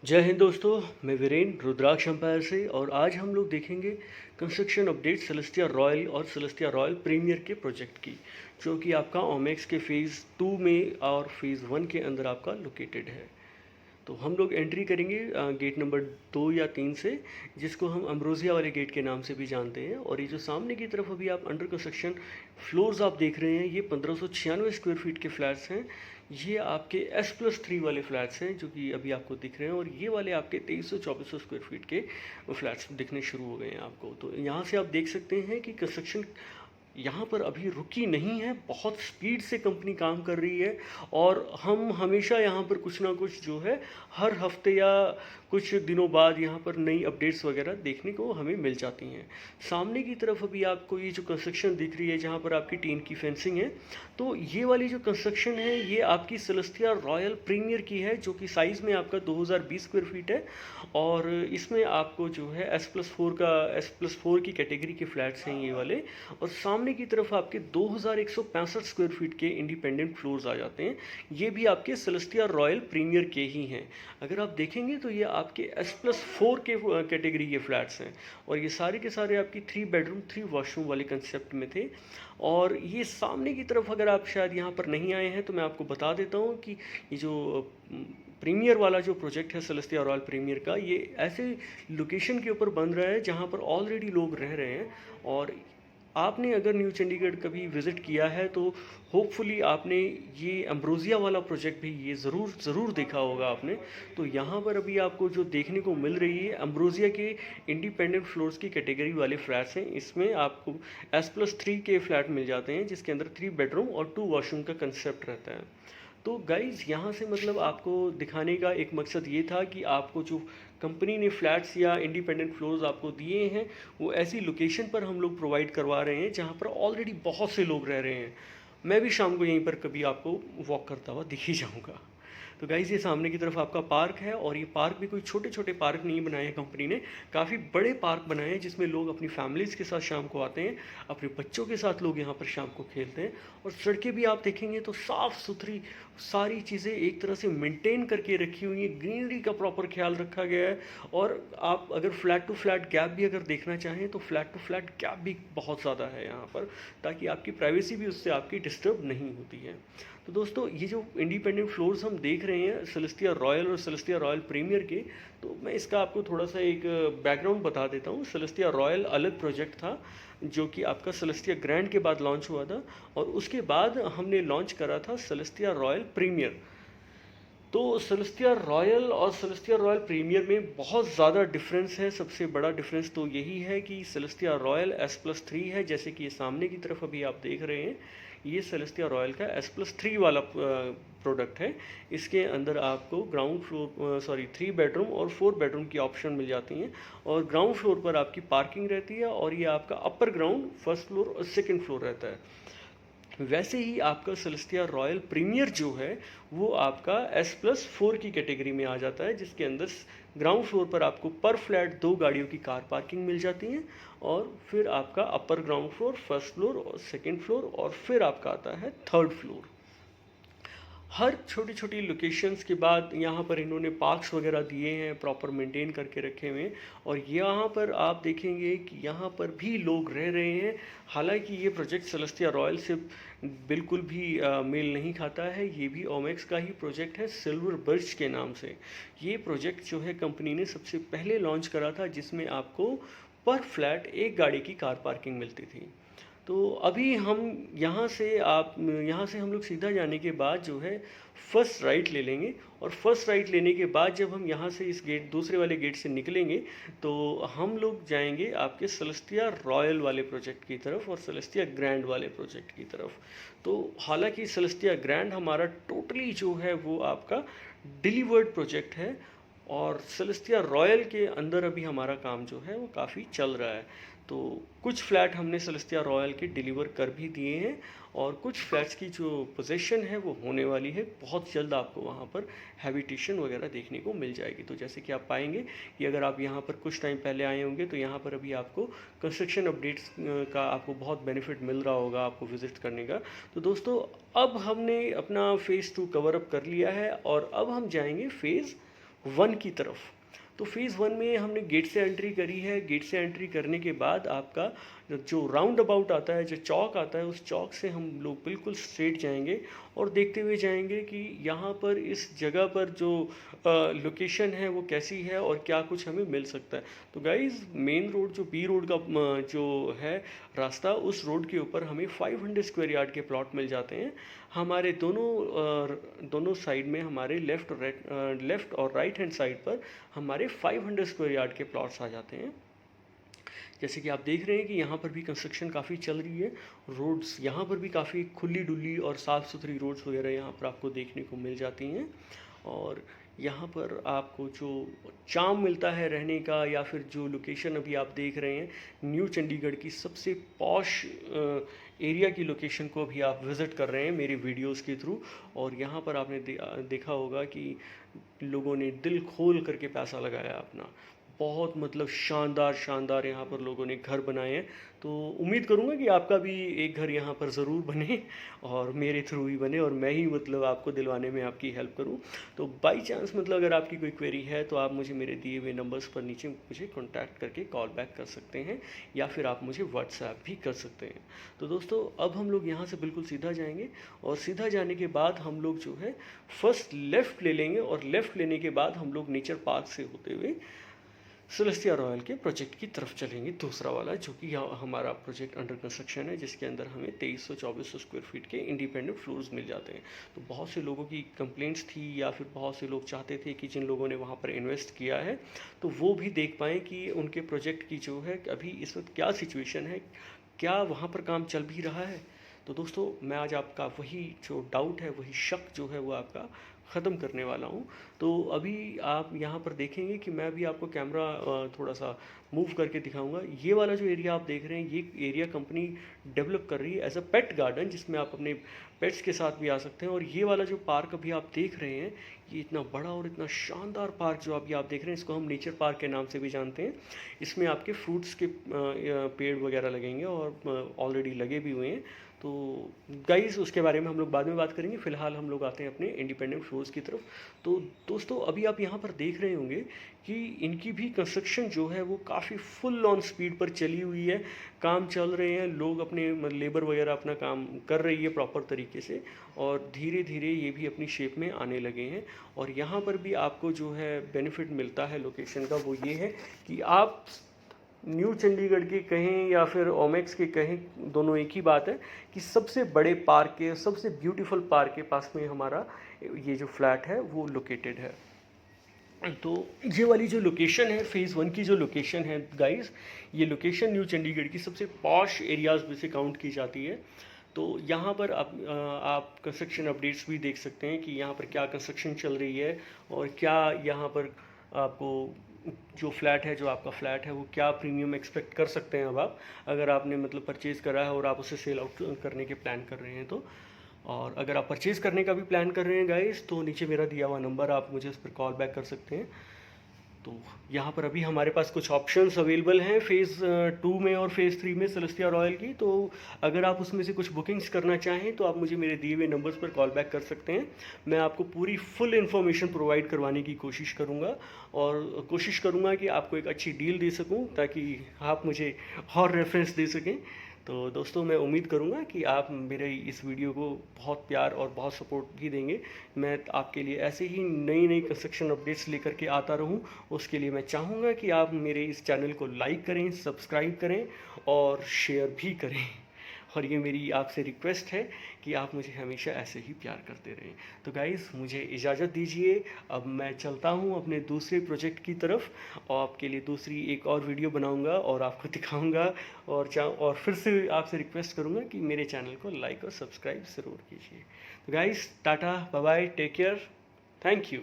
जय हिंद दोस्तों। मैं वीरेंद्र रुद्राक्ष एम्पायर से और आज हम लोग देखेंगे कंस्ट्रक्शन अपडेट सेलेस्टिया रॉयल और सेलेस्टिया रॉयल प्रीमियर के प्रोजेक्ट की, जो कि आपका ओमेक्स के फ़ेज़ 2 में और फ़ेज़ 1 के अंदर आपका लोकेटेड है। तो हम लोग एंट्री करेंगे गेट नंबर 2 या 3 से, जिसको हम अम्ब्रोजिया वाले गेट के नाम से भी जानते हैं। और ये जो सामने की तरफ अभी आप अंडर कंस्ट्रक्शन फ्लोर्स आप देख रहे हैं, ये 1596 स्क्वायर फीट के फ्लैट्स हैं। ये आपके S+3 वाले फ्लैट्स हैं जो कि अभी आपको दिख रहे हैं, और ये वाले आपके 2300-2400 स्क्वायर फीट के फ्लैट्स दिखने शुरू हो गए हैं आपको। तो यहाँ से आप देख सकते हैं कि कंस्ट्रक्शन यहाँ पर अभी रुकी नहीं है, बहुत स्पीड से कंपनी काम कर रही है। और हम हमेशा यहाँ पर कुछ ना कुछ जो है हर हफ्ते या कुछ दिनों बाद यहाँ पर नई अपडेट्स वगैरह देखने को हमें मिल जाती हैं। सामने की तरफ अभी आपको ये जो कंस्ट्रक्शन दिख रही है जहाँ पर आपकी टीन की फेंसिंग है, तो ये वाली जो कंस्ट्रक्शन है ये आपकी सेलेस्टिया रॉयल प्रीमियर की है, जो कि साइज़ में आपका 2020 स्क्वायर फीट है। और इसमें आपको जो है S+4 की कैटेगरी के फ्लैट्स हैं ये वाले। और सामने की तरफ आपके 2165 स्क्वायर फीट के इंडिपेंडेंट फ्लोर्स आ जाते हैं। ये भी आपके सेलेस्टिया रॉयल प्रीमियर के ही हैं। अगर आप देखेंगे तो ये आपके S+4 के कैटेगरी के फ्लैट्स हैं, और ये सारे के सारे आपकी 3 बेडरूम 3 वॉशरूम वाले कंसेप्ट में थे। और ये सामने की तरफ अगर आप शायद यहाँ पर नहीं आए हैं तो मैं आपको बता देता हूँ कि ये जो प्रीमियर वाला जो प्रोजेक्ट है सेलेस्टिया रॉयल प्रीमियर का, ये ऐसे लोकेशन के ऊपर बन रहा है जहाँ पर ऑलरेडी लोग रह रहे हैं। और आपने अगर न्यू चंडीगढ़ कभी विज़िट किया है तो होपफुली आपने ये अम्ब्रोजिया वाला प्रोजेक्ट भी ये ज़रूर देखा होगा आपने। तो यहाँ पर अभी आपको जो देखने को मिल रही है अम्ब्रोजिया के इंडिपेंडेंट फ्लोर्स की कैटेगरी वाले फ्लैट्स हैं। इसमें आपको S+3 के फ्लैट मिल जाते हैं, जिसके अंदर 3 बेडरूम और 2 वॉशरूम का कंसेप्ट रहता है। तो गाइज़ यहाँ से मतलब आपको दिखाने का एक मकसद ये था कि आपको जो कंपनी ने फ्लैट्स या इंडिपेंडेंट फ्लोर्स आपको दिए हैं, वो ऐसी लोकेशन पर हम लोग प्रोवाइड करवा रहे हैं जहाँ पर ऑलरेडी बहुत से लोग रह रहे हैं। मैं भी शाम को यहीं पर कभी आपको वॉक करता हुआ दिख ही जाऊँगा। तो गाइज़ ये सामने की तरफ आपका पार्क है, और ये पार्क भी कोई छोटे छोटे पार्क नहीं बनाए हैं कंपनी ने, काफ़ी बड़े पार्क बनाए हैं जिसमें लोग अपनी फैमिलीज़ के साथ शाम को आते हैं, अपने बच्चों के साथ लोग यहाँ पर शाम को खेलते हैं। और सड़कें भी आप देखेंगे तो साफ़ सुथरी, सारी चीज़ें एक तरह से मेंटेन करके रखी हुई हैं, ग्रीनरी का प्रॉपर ख्याल रखा गया है। और आप अगर फ्लैट टू फ्लैट गैप भी अगर देखना चाहें तो फ्लैट टू फ्लैट गैप भी बहुत ज़्यादा है यहाँ पर, ताकि आपकी प्राइवेसी भी उससे आपकी डिस्टर्ब नहीं होती है। तो दोस्तों ये जो इंडिपेंडेंट फ्लोर्स हम देख रहे हैं सेलेस्टिया रॉयल और सेलेस्टिया रॉयल प्रीमियर के, तो मैं इसका आपको थोड़ा सा एक बैकग्राउंड बता देता हूँ। सेलेस्टिया रॉयल अलग प्रोजेक्ट था जो कि आपका सेलेस्टिया ग्रैंड के बाद लॉन्च हुआ था, और उसके बाद हमने लॉन्च करा था सेलेस्टिया रॉयल प्रीमियर। तो सेलेस्टिया रॉयल और सेलेस्टिया रॉयल प्रीमियर में बहुत ज़्यादा डिफरेंस है। सबसे बड़ा डिफरेंस तो यही है कि सेलेस्टिया रॉयल S+3 है, जैसे कि ये सामने की तरफ अभी आप देख रहे हैं, ये सेलेस्टिया रॉयल का S+3 वाला प्रोडक्ट है। इसके अंदर आपको ग्राउंड फ्लोर 3 बेडरूम और 4 बेडरूम की ऑप्शन मिल जाती हैं, और ग्राउंड फ्लोर पर आपकी पार्किंग रहती है, और ये आपका अपर ग्राउंड फर्स्ट फ्लोर और सेकेंड फ्लोर रहता है। वैसे ही आपका सेलेस्टिया रॉयल प्रीमियर जो है वो आपका S+4 की कैटेगरी में आ जाता है, जिसके अंदर ग्राउंड फ्लोर पर आपको पर फ्लैट 2 गाड़ियों की कार पार्किंग मिल जाती हैं, और फिर आपका upper ground floor, first floor और सेकेंड फ्लोर, और फिर आपका आता है थर्ड फ्लोर। हर छोटी छोटी लोकेशंस के बाद यहाँ पर इन्होंने पार्क्स वगैरह दिए हैं, प्रॉपर मेंटेन करके रखे हुए हैं। और यहाँ पर आप देखेंगे कि यहाँ पर भी लोग रह रहे हैं। हालांकि ये प्रोजेक्ट सेलेस्टिया रॉयल से बिल्कुल भी मेल नहीं खाता है, ये भी ओमेक्स का ही प्रोजेक्ट है सिल्वर बर्च के नाम से। ये प्रोजेक्ट जो है कंपनी ने सबसे पहले लॉन्च करा था, जिसमें आपको पर फ्लैट 1 गाड़ी की कार पार्किंग मिलती थी। तो अभी हम यहाँ से हम लोग सीधा जाने के बाद जो है फर्स्ट राइट ले लेंगे, और फर्स्ट राइट लेने के बाद जब हम यहाँ से इस गेट दूसरे वाले गेट से निकलेंगे तो हम लोग जाएंगे आपके सेलेस्टिया रॉयल वाले प्रोजेक्ट की तरफ और सेलेस्टिया ग्रैंड वाले प्रोजेक्ट की तरफ। तो हालांकि सेलेस्टिया ग्रैंड हमारा टोटली जो है वो आपका डिलीवर्ड प्रोजेक्ट है, और सेलेस्टिया रॉयल के अंदर अभी हमारा काम जो है वो काफ़ी चल रहा है। तो कुछ फ्लैट हमने सेलेस्टिया रॉयल के डिलीवर कर भी दिए हैं, और कुछ फ्लैट्स की जो पोजीशन है वो होने वाली है। बहुत जल्द आपको वहाँ पर हैबिटेशन वगैरह देखने को मिल जाएगी। तो जैसे कि आप पाएंगे कि अगर आप यहाँ पर कुछ टाइम पहले आए होंगे तो यहाँ पर अभी आपको कंस्ट्रक्शन अपडेट्स का आपको बहुत बेनिफिट मिल रहा होगा आपको विज़िट करने का। तो दोस्तों अब हमने अपना फ़ेज़ 2 कवर अप कर लिया है, और अब हम जाएंगे फ़ेज़ 1 की तरफ। तो फेज़ 1 में हमने गेट से एंट्री करी है। गेट से एंट्री करने के बाद आपका जो राउंड अबाउट आता है, जो चौक आता है, उस चौक से हम लोग बिल्कुल स्ट्रेट जाएंगे और देखते हुए जाएंगे कि यहाँ पर इस जगह पर जो लोकेशन है वो कैसी है और क्या कुछ हमें मिल सकता है। तो गाइज़, मेन रोड जो बी रोड का जो है रास्ता, उस रोड के ऊपर हमें 500 स्क्वायर यार्ड के प्लॉट मिल जाते हैं। हमारे दोनों साइड में, हमारे लेफ़्ट और राइट हैंड साइड पर हमारे 500 स्क्वायर यार्ड के प्लॉट्स आ जाते हैं। जैसे कि आप देख रहे हैं कि यहाँ पर भी कंस्ट्रक्शन काफ़ी चल रही है। रोड्स यहाँ पर भी काफ़ी खुली डुली और साफ़ सुथरी रोड्स वगैरह यहाँ पर आपको देखने को मिल जाती हैं। और यहाँ पर आपको जो चार्म मिलता है रहने का, या फिर जो लोकेशन अभी आप देख रहे हैं, न्यू चंडीगढ़ की सबसे पॉश एरिया की लोकेशन को भी आप विज़िट कर रहे हैं मेरे वीडियोस के थ्रू। और यहाँ पर आपने देखा होगा कि लोगों ने दिल खोल करके पैसा लगाया अपना। बहुत मतलब शानदार शानदार यहाँ पर लोगों ने घर बनाए हैं। तो उम्मीद करूँगा कि आपका भी एक घर यहाँ पर ज़रूर बने और मेरे थ्रू ही बने, और मैं ही मतलब आपको दिलवाने में आपकी हेल्प करूँ। तो बाई चांस मतलब अगर आपकी कोई क्वेरी है तो आप मुझे मेरे दिए हुए नंबर्स पर नीचे मुझे कॉन्टैक्ट करके कॉल बैक कर सकते हैं, या फिर आप मुझे व्हाट्सएप भी कर सकते हैं। तो दोस्तों, अब हम लोग यहाँ से बिल्कुल सीधा जाएंगे, और सीधा जाने के बाद हम लोग जो है फर्स्ट लेफ़्ट ले लेंगे, और लेफ़्ट लेने के बाद हम लोग नेचर पार्क से होते हुए सेलेस्टिया रॉयल के प्रोजेक्ट की तरफ चलेंगे, दूसरा वाला, जो कि हमारा प्रोजेक्ट अंडर कंस्ट्रक्शन है, जिसके अंदर हमें 2300-2400 स्क्वायर फीट के इंडिपेंडेंट फ्लोर्स मिल जाते हैं। तो बहुत से लोगों की कंप्लेंट्स थी, या फिर बहुत से लोग चाहते थे कि जिन लोगों ने वहाँ पर इन्वेस्ट किया है तो वो भी देख पाएँ कि उनके प्रोजेक्ट की जो है अभी इस वक्त क्या सिचुएशन है, क्या वहाँ पर काम चल भी रहा है। तो दोस्तों, मैं आज आपका वही जो डाउट है, वही शक जो है वो आपका ख़त्म करने वाला हूँ। तो अभी आप यहाँ पर देखेंगे कि मैं भी आपको कैमरा थोड़ा सा मूव करके दिखाऊंगा। ये वाला जो एरिया आप देख रहे हैं, ये एरिया कंपनी डेवलप कर रही है एज अ पेट गार्डन, जिसमें आप अपने पेट्स के साथ भी आ सकते हैं। और ये वाला जो पार्क अभी आप देख रहे हैं, ये इतना बड़ा और इतना शानदार पार्क जो अभी आप देख रहे हैं, इसको हम नेचर पार्क के नाम से भी जानते हैं। इसमें आपके फ्रूट्स के पेड़ वगैरह लगेंगे, और ऑलरेडी लगे भी हुए हैं। तो गाइस, उसके बारे में हम लोग बाद में बात करेंगे। फ़िलहाल हम लोग आते हैं अपने इंडिपेंडेंट फ्लोर्स की तरफ। तो दोस्तों, अभी आप यहाँ पर देख रहे होंगे कि इनकी भी कंस्ट्रक्शन जो है वो काफ़ी फुल ऑन स्पीड पर चली हुई है। काम चल रहे हैं, लोग अपने लेबर वगैरह अपना काम कर रही है प्रॉपर तरीके से, और धीरे धीरे ये भी अपनी शेप में आने लगे हैं। और यहाँ पर भी आपको जो है बेनिफिट मिलता है लोकेशन का, वो ये है कि आप न्यू चंडीगढ़ के कहें या फिर ओमेक्स के कहें, दोनों एक ही बात है कि सबसे बड़े पार्क के, सबसे ब्यूटीफुल पार्क के पास में हमारा ये जो फ्लैट है वो लोकेटेड है। तो ये वाली जो लोकेशन है, फेज़ 1 की जो लोकेशन है गाइस, ये लोकेशन न्यू चंडीगढ़ की सबसे पॉश एरियाज़ में से काउंट की जाती है। तो यहाँ पर आप कंस्ट्रक्शन अपडेट्स भी देख सकते हैं कि यहाँ पर क्या कंस्ट्रक्शन चल रही है, और क्या यहाँ पर आपको जो फ्लैट है, जो आपका फ्लैट है, वो क्या प्रीमियम एक्सपेक्ट कर सकते हैं। अब आप अगर आपने मतलब परचेज़ करा है और आप उसे सेल आउट करने के प्लान कर रहे हैं तो, और अगर आप परचेज़ करने का भी प्लान कर रहे हैं गाइस, तो नीचे मेरा दिया हुआ नंबर, आप मुझे उस पर कॉल बैक कर सकते हैं। तो यहाँ पर अभी हमारे पास कुछ ऑप्शंस अवेलेबल हैं फ़ेज़ 2 में और फ़ेज़ 3 में सेलेस्टिया रॉयल की। तो अगर आप उसमें से कुछ बुकिंग्स करना चाहें तो आप मुझे मेरे दिए हुए नंबर्स पर कॉल बैक कर सकते हैं। मैं आपको पूरी फुल इन्फॉर्मेशन प्रोवाइड करवाने की कोशिश करूँगा, और कोशिश करूँगा कि आपको एक अच्छी डील दे सकूँ, ताकि आप मुझे और रेफरेंस दे सकें। तो दोस्तों, मैं उम्मीद करूँगा कि आप मेरे इस वीडियो को बहुत प्यार और बहुत सपोर्ट भी देंगे। मैं आपके लिए ऐसे ही नई नई कंस्ट्रक्शन अपडेट्स लेकर के आता रहूँ। उसके लिए मैं चाहूँगा कि आप मेरे इस चैनल को लाइक करें, सब्सक्राइब करें और शेयर भी करें। और ये मेरी आपसे रिक्वेस्ट है कि आप मुझे हमेशा ऐसे ही प्यार करते रहें। तो गाइज़, मुझे इजाज़त दीजिए। अब मैं चलता हूँ अपने दूसरे प्रोजेक्ट की तरफ, और आपके लिए दूसरी एक और वीडियो बनाऊँगा और आपको दिखाऊँगा। और फिर से आपसे रिक्वेस्ट करूँगा कि मेरे चैनल को लाइक और सब्सक्राइब ज़रूर कीजिए। तो guys, tata, bye bye, take care, thank you.